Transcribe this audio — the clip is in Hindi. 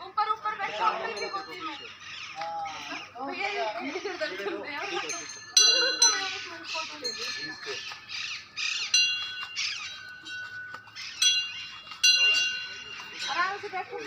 ऊपर ऊपर बैठो भैया इधर चलते हैं आराम से बैठो।